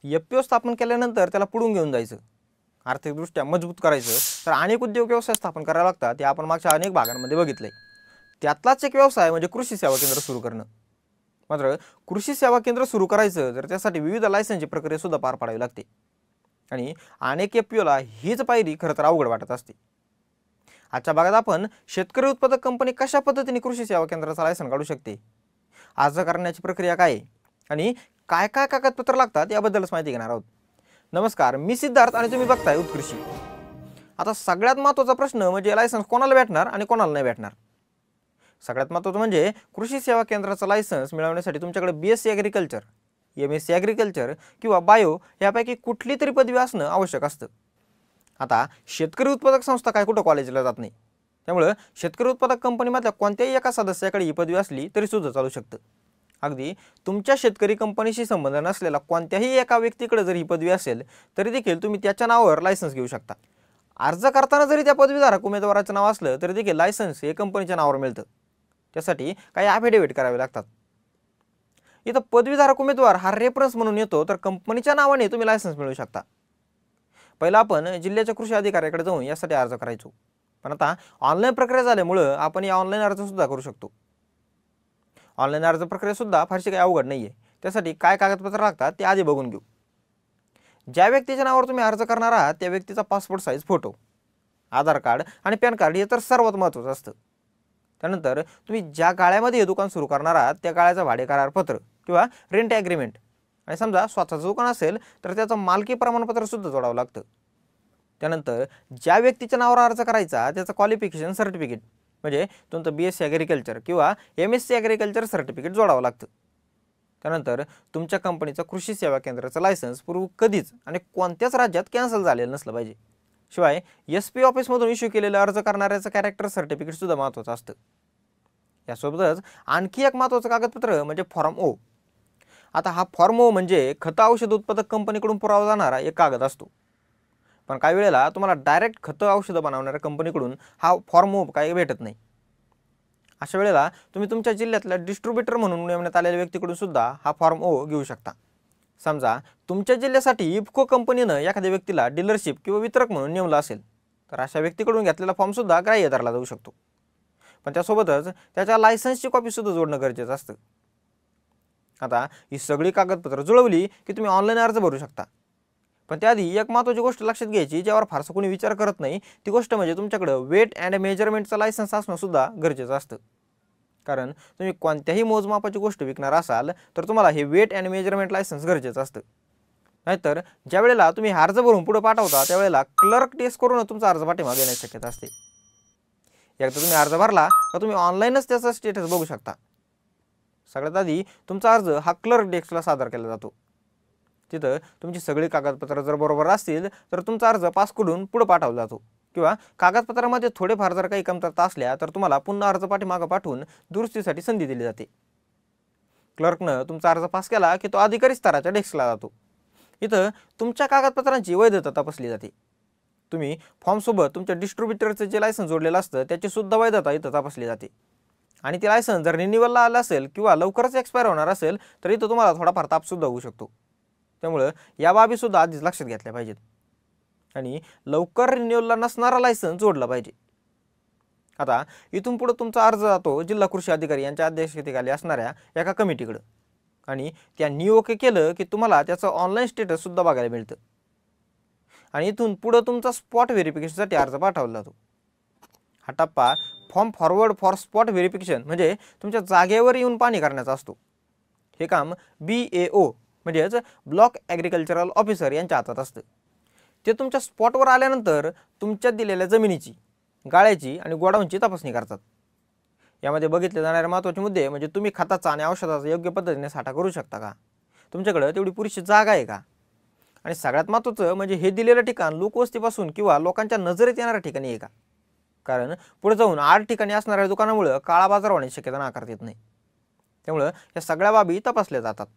एफ-पी-ओ स्थापन केल्यानंतर त्याला पुढून घेऊन जायचं, आर्थिकदृष्ट्या मजबूत करायचं, तर अनेक उद्योग व्यवसाय स्थापन करावे लागतात. ते आपण मागच्या अनेक भागांमध्ये बघितलंय. त्यातलाच एक व्यवसाय म्हणजे कृषी सेवा केंद्र सुरू करणं. मात्र कृषी सेवा केंद्र सुरू करायचं तर त्यासाठी विविध लायसन्सची प्रक्रिया सुद्धा पार पाडावी लागते आणि अनेक एफ-पी-ओला हीच पायरी खरं तर अवघड वाटत असते. आजच्या भागात आपण शेतकरी उत्पादक कंपनी कशा पद्धतीने कृषी सेवा केंद्राचा लायसन काढू शकते, अर्ज करण्याची प्रक्रिया काय आहे आणि काय काय कागदपत्र लागतात याबद्दलच माहिती घेणार आहोत. नमस्कार, मी सिद्धार्थ आणि तुम्ही बघताय उत्कृषी. आता सगळ्यात महत्त्वाचा प्रश्न म्हणजे लायसन्स कोणाला भेटणार आणि कोणाला नाही भेटणार. सगळ्यात महत्त्वाचं म्हणजे कृषी सेवा केंद्राचा लायसन्स मिळवण्यासाठी तुमच्याकडे BSc ॲग्रिकल्चर, MSc ॲग्रिकल्चर किंवा बायो यापैकी कुठली तरी पदवी असणं आवश्यक असतं. आता शेतकरी उत्पादक संस्था काय कुठं कॉलेजला जात नाही, त्यामुळे शेतकरी उत्पादक कंपनीमधल्या कोणत्याही एका सदस्याकडे ही पदवी असली तरी सुद्धा चालू शकतं. अगदी तुमच्या शेतकरी कंपनीशी संबंध नसलेला कोणत्याही एका व्यक्तीकडे जर ही पदवी असेल तरी देखील तुम्ही त्याच्या नावावर लायसन्स घेऊ शकता. अर्ज करताना जरी त्या पदवीधारक उमेदवाराचं नाव असलं तरी देखील लायसन्स हे कंपनीच्या नावावर मिळतं. त्यासाठी काही ॲफिडेव्हिट करावे लागतात. इथं पदवीधारक उमेदवार हा रेफरन्स म्हणून येतो, तर कंपनीच्या नावाने तुम्ही लायसन्स मिळवू शकता. पहिला आपण जिल्ह्याच्या कृषी अधिकाऱ्याकडे जाऊन यासाठी अर्ज करायचो, पण आता ऑनलाईन प्रक्रिया झाल्यामुळं आपण या ऑनलाईन अर्ज सुद्धा करू शकतो. ऑनलाईन अर्ज प्रक्रिया सुद्धा फारशी काही अवघड नाहीये. त्यासाठी काय कागदपत्र लागतात ते आधी बघून घेऊ. ज्या व्यक्तीच्या नावावर तुम्ही अर्ज करणार आहात त्या व्यक्तीचा पासपोर्ट साईज फोटो, आधार कार्ड आणि पॅन कार्ड हे तर सर्वात महत्त्वाचं असतं. त्यानंतर तुम्ही ज्या गाळ्यामध्ये हे दुकान सुरू करणार आहात त्या गाळ्याचं भाडे करार पत्र किंवा रेंट ॲग्रीमेंट, आणि समजा स्वतःचं दुकान असेल तर त्याचं मालकी प्रमाणपत्र सुद्धा जोडावं लागतं. त्यानंतर ज्या व्यक्तीच्या नावावर अर्ज करायचा त्याचं क्वालिफिकेशन सर्टिफिकेट म्हणजे तुमचं BSc ॲग्रिकल्चर किंवा MSc ॲग्रिकल्चर सर्टिफिकेट जोडावं लागतं. त्यानंतर तुमच्या कंपनीचं कृषी सेवा केंद्राचं लायसन्स पूर्वी कधीच आणि कोणत्याच राज्यात कॅन्सल झालेलं नसलं पाहिजे. शिवाय SP ऑफिसमधून इश्यू केलेलं अर्ज करणाऱ्याचं कॅरेक्टर सर्टिफिकेट सुद्धा महत्त्वाचं असतं. यासोबतच आणखी एक महत्त्वाचं कागदपत्र म्हणजे फॉर्म O. आता हा फॉर्म O म्हणजे खतं औषध उत्पादक कंपनीकडून पुरवला जाणारा एक कागद असतो. पण काही वेळेला तुम्हाला डायरेक्ट खतं औषधं बनवणाऱ्या कंपनीकडून हा फॉर्म O काही भेटत नाही. अशा वेळेला तुम्ही तुमच्या जिल्ह्यातल्या डिस्ट्रीब्युटर म्हणून नेमण्यात आलेल्या व्यक्तीकडून सुद्धा हा फॉर्म O घेऊ शकता. समजा तुमच्या जिल्ह्यासाठी इफ्को कंपनीनं एखाद्या व्यक्तीला डीलरशिप किंवा वितरक म्हणून नेमलं असेल तर अशा व्यक्तीकडून घेतलेला फॉर्म सुद्धा ग्राह्य धरला जाऊ शकतो. पण त्यासोबतच त्याच्या लायसन्सची कॉपी सुद्धा जोडणं गरजेचं असतं. आता ही सगळी कागदपत्र जुळवली की तुम्ही ऑनलाईन अर्ज भरू शकता. पण त्याआधी एक महत्त्वाची गोष्ट लक्षात घ्यायची ज्यावर फारसं कोणी विचार करत नाही, ती गोष्ट म्हणजे तुमच्याकडे वेट अँड मेजरमेंटचं लायसन्स असणं सुद्धा गरजेचं असतं. कारण तुम्ही कोणत्याही मोजमापाची गोष्ट विकणार असाल तर तुम्हाला हे वेट अँड मेजरमेंट लायसन्स गरजेचं असतं. नाहीतर ज्या वेळेला तुम्ही अर्ज भरून पुढे पाठवता त्यावेळेला क्लर्क टेस्ट करून तुमचा अर्ज पाठीमागे येण्याची शक्यता असते. एकदा तुम्ही अर्ज भरला तर तुम्ही ऑनलाईनच त्याचा स्टेटस बघू शकता. सगळ्यात आधी तुमचा अर्ज हा क्लर्क डेस्कला सादर केला जातो. तिथं तुमची सगळी कागदपत्र जर बरोबर असतील तर तुमचा अर्ज पास करून पुढे पाठवला जातो, किंवा कागदपत्रामध्ये थोडेफार जर काही कमतरता असल्या तर तुम्हाला पुन्हा अर्ज पाठीमागे पाठवून दुरुस्तीसाठी संधी दिली जाते. क्लर्कनं तुमचा अर्ज पास केला की तो अधिकारी स्तराच्या डेस्कला जातो. इथं तुमच्या कागदपत्रांची वैधता तपासली जाते. तुम्ही फॉर्मसोबत तुमच्या डिस्ट्रीब्युटरचं जे लायसन्स जोडलेलं असतं त्याची सुद्धा वैधता इथं तपासली जाते. आणि ते लायसन्स जर रिन्युअलला आलं असेल किंवा लवकरच एक्सपायर होणार असेल तर इथं तुम्हाला थोडाफार तापसुद्धा होऊ शकतो. त्यामुळे या बाबीसुद्धा आधीच लक्षात घेतल्या पाहिजेत आणि लवकर रिन्युअलला नसणारा लायसन्स जोडला पाहिजे. आता इथून पुढे तुमचा अर्ज जातो जिल्हा कृषी अधिकारी यांच्या अध्यक्षतेखाली असणाऱ्या एका कमिटीकडे, आणि त्यांनी ओके केलं की तुम्हाला त्याचं ऑनलाईन स्टेटस सुद्धा बघायला मिळतं. आणि इथून पुढे तुमचा स्पॉट व्हेरिफिकेशनसाठी अर्ज पाठवला जातो. हा टप्पा form forward for spot verification म्हणजे तुमच्या जागेवर येऊन पाहणी करण्याचा असतो. हे काम BAO म्हणजेच ब्लॉक ॲग्रिकल्चरल ऑफिसर यांच्या हातात असतं. ते तुमच्या स्पॉटवर आल्यानंतर तुमच्या दिलेल्या जमिनीची, गाळ्याची आणि गोडाऊनची तपासणी करतात. यामध्ये बघितले जाणारे महत्त्वाचे मुद्दे म्हणजे तुम्ही खताचा आणि औषधाचा योग्य पद्धतीने साठा करू शकता का, तुमच्याकडे तेवढी पुरेशी जागा आहे का, आणि सगळ्यात महत्त्वाचं म्हणजे हे दिलेलं ठिकाण लोकवस्तीपासून किंवा लोकांच्या नजरेत येणाऱ्या ठिकाणी आहे का. कारण पुढे जाऊन 8 ठिकाणी असणाऱ्या दुकानामुळे काळा बाजार होण्याची शक्यता नाकारता येत नाही. त्यामुळे या सगळ्या बाबी तपासल्या जातात.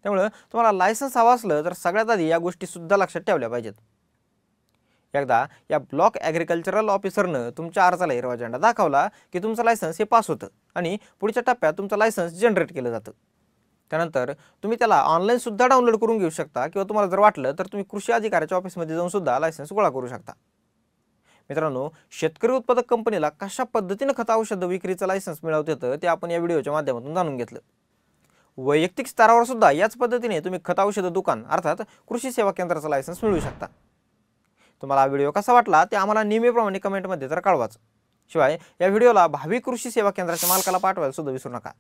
त्यामुळे तुम्हाला लायसन्स हवं असलं तर सगळ्यात आधी या गोष्टी सुद्धा लक्षात ठेवल्या पाहिजेत. एकदा या ब्लॉक ॲग्रिकल्चरल ऑफिसरनं तुमच्या अर्जाला हिरवा झेंडा दाखवला की तुमचं लायसन्स हे पास होतं आणि पुढच्या टप्प्यात तुमचं लायसन्स जनरेट केलं जातं. त्यानंतर तुम्ही त्याला ऑनलाईन सुद्धा डाउनलोड करून घेऊ शकता किंवा तुम्हाला जर वाटलं तर तुम्ही कृषी अधिकाऱ्याच्या ऑफिसमध्ये जाऊन सुद्धा लायसन्स गोळा करू शकता। मित्रांनो, शेतकरी उत्पादक कंपनीला कशा पद्धतीने खत औषध विक्रीचं लायसन्स मिळवता येतं ते आपण या व्हिडिओच्या माध्यमातून जाणून घेतलं। वैयक्तिक स्तरावर सुद्धा याच पद्धतीने तुम्ही खत औषध दुकान अर्थात कृषी सेवा केंद्राचं लायसन्स मिळवू शकता। तुम्हाला हा व्हिडिओ कसा वाटला ते आम्हाला नेहमीप्रमाणे कमेंटमध्ये तर कळवाच। शिवाय या व्हिडिओला भावी कृषी सेवा केंद्राच्या मालकाला पाठवायला सुद्धा विसरू नका।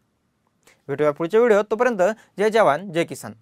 भेटूया पुढच्या व्हिडिओत, तोपर्यंत जय जवान जय किसान।